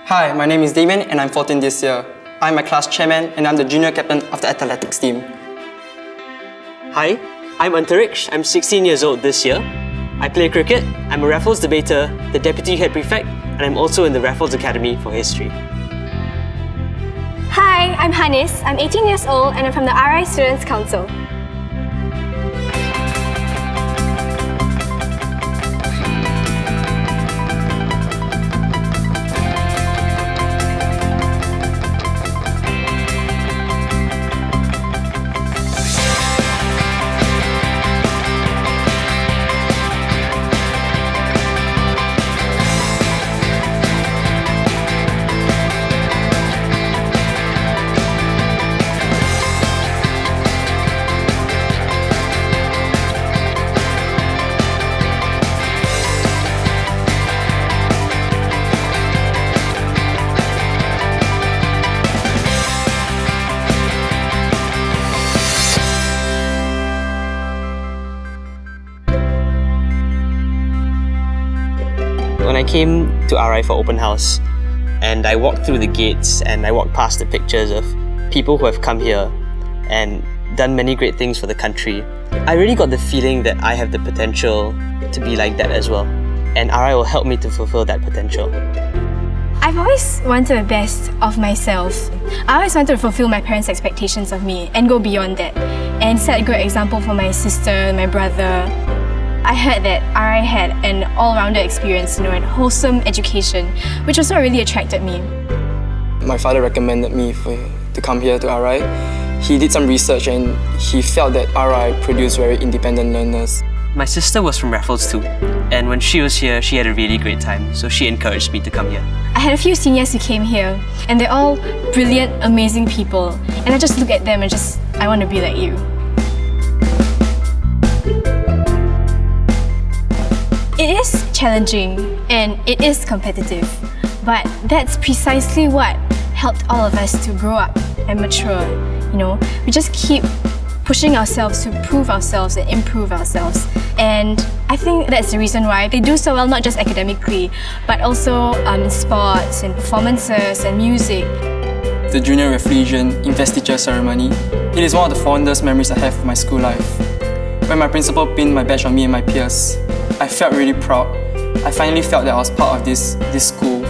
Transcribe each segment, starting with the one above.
Hi, my name is Damien and I'm 14 this year. I'm my class chairman and I'm the junior captain of the athletics team. Hi, I'm Antariksh. I'm 16 years old this year. I play cricket, I'm a Raffles debater, the deputy head prefect, and I'm also in the Raffles Academy for History. Hi, I'm Hanis. I'm 18 years old and I'm from the RI Students' Council. When I came to RI for open house and I walked through the gates and I walked past the pictures of people who have come here and done many great things for the country, I really got the feeling that I have the potential to be like that as well, and RI will help me to fulfill that potential. I've always wanted the best of myself. I always wanted to fulfill my parents' expectations of me and go beyond that and set a good example for my sister, my brother. I heard that RI had an all-rounded experience, and wholesome education, which also really attracted me. My father recommended me to come here to RI. He did some research and he felt that RI produced very independent learners. My sister was from Raffles too, and when she was here, she had a really great time, so she encouraged me to come here. I had a few seniors who came here, and they're all brilliant, amazing people. And I just look at them and I want to be like you. It is challenging and it is competitive, but that's precisely what helped all of us to grow up and mature. We just keep pushing ourselves to prove ourselves and improve ourselves. And I think that's the reason why they do so well, not just academically, but also in sports and performances and music. The Junior Rafflesian investiture ceremony. It is one of the fondest memories I have of my school life. When my principal pinned my badge on me and my peers, I felt really proud. I finally felt that I was part of this school.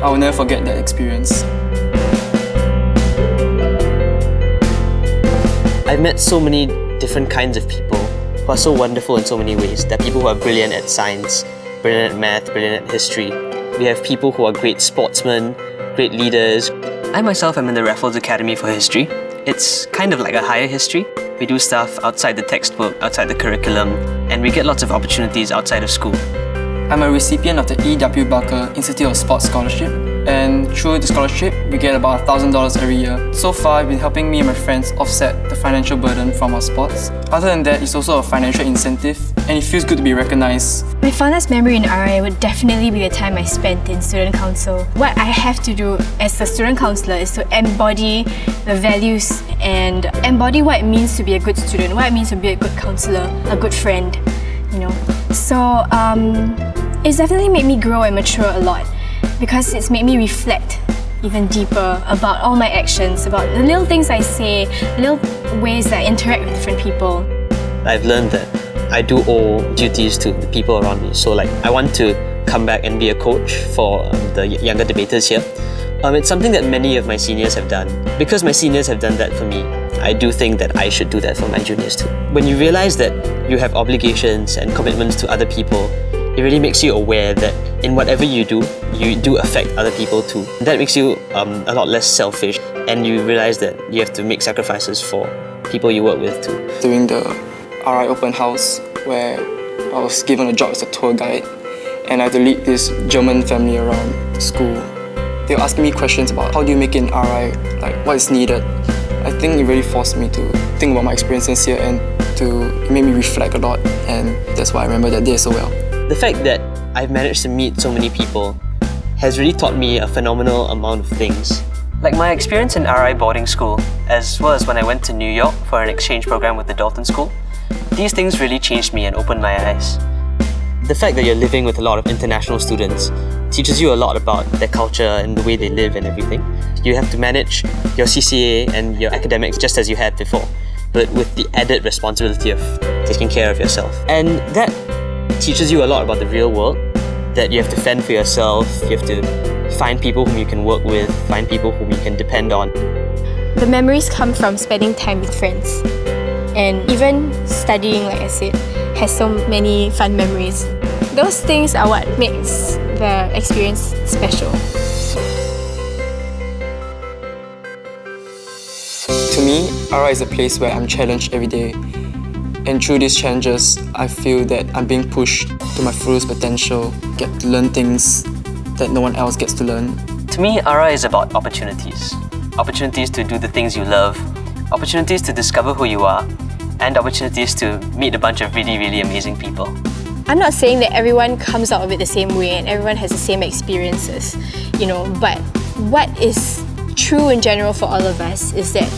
I will never forget that experience. I've met so many different kinds of people who are so wonderful in so many ways. There are people who are brilliant at science, brilliant at math, brilliant at history. We have people who are great sportsmen, great leaders. I myself am in the Raffles Academy for History. It's kind of like a higher history. We do stuff outside the textbook, outside the curriculum, and we get lots of opportunities outside of school. I'm a recipient of the E.W. Barker Institute of Sports Scholarship, and through the scholarship, we get about $1,000 every year. So far, it's been helping me and my friends offset the financial burden from our sports. Other than that, it's also a financial incentive, and it feels good to be recognized. My fondest memory in RI would definitely be the time I spent in student council. What I have to do as a student councillor is to embody the values and embody what it means to be a good student, what it means to be a good counsellor, a good friend, So it's definitely made me grow and mature a lot because it's made me reflect even deeper about all my actions, about the little things I say, little ways that I interact with different people. I've learned that I do owe duties to the people around me. So I want to come back and be a coach for the younger debaters here. It's something that many of my seniors have done. Because my seniors have done that for me, I do think that I should do that for my juniors too. When you realize that you have obligations and commitments to other people, it really makes you aware that in whatever you do affect other people too. That makes you a lot less selfish, and you realize that you have to make sacrifices for people you work with too. During the RI open house, where I was given a job as a tour guide, and I had to lead this German family around school. They were asking me questions about how do you make it in RI, what is needed. I think it really forced me to think about my experiences here and it made me reflect a lot, and that's why I remember that day so well. The fact that I've managed to meet so many people has really taught me a phenomenal amount of things. Like my experience in RI boarding school, as well as when I went to New York for an exchange program with the Dalton School, these things really changed me and opened my eyes. The fact that you're living with a lot of international students teaches you a lot about their culture and the way they live and everything. You have to manage your CCA and your academics just as you had before, but with the added responsibility of taking care of yourself. And that teaches you a lot about the real world, that you have to fend for yourself, you have to find people whom you can work with, find people whom you can depend on. The memories come from spending time with friends. And even studying, like I said, has so many fun memories. Those things are what makes the experience special. To me, RI is a place where I'm challenged every day. And through these challenges, I feel that I'm being pushed to my fullest potential, get to learn things that no one else gets to learn. To me, RI is about opportunities. Opportunities to do the things you love, opportunities to discover who you are, and opportunities to meet a bunch of really, really amazing people. I'm not saying that everyone comes out of it the same way and everyone has the same experiences, but what is true in general for all of us is that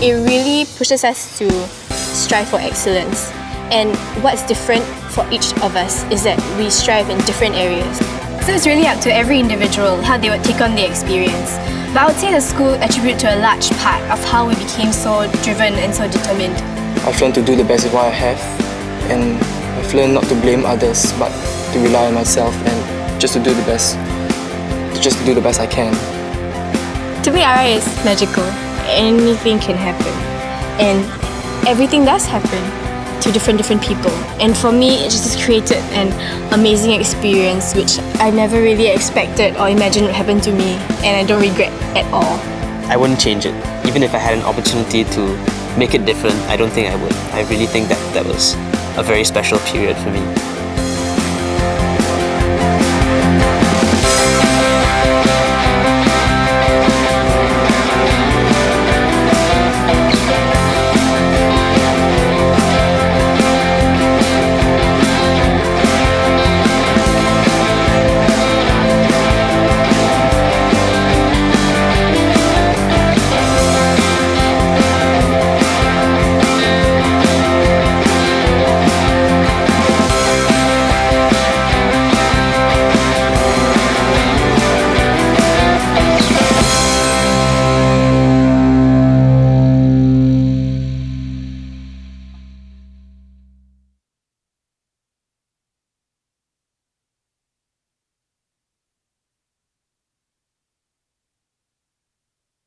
it really pushes us to strive for excellence. And what's different for each of us is that we strive in different areas. So it's really up to every individual how they would take on the experience. But I would say the school attribute to a large part of how we became so driven and so determined. I've learned to do the best with what I have, and I've learned not to blame others, but to rely on myself and just to do the best I can. To me, RI is magical. Anything can happen. And everything does happen to different people. And for me, it just created an amazing experience which I never really expected or imagined would happen to me, and I don't regret at all. I wouldn't change it. Even if I had an opportunity to make it different, I don't think I would. I really think that was a very special period for me.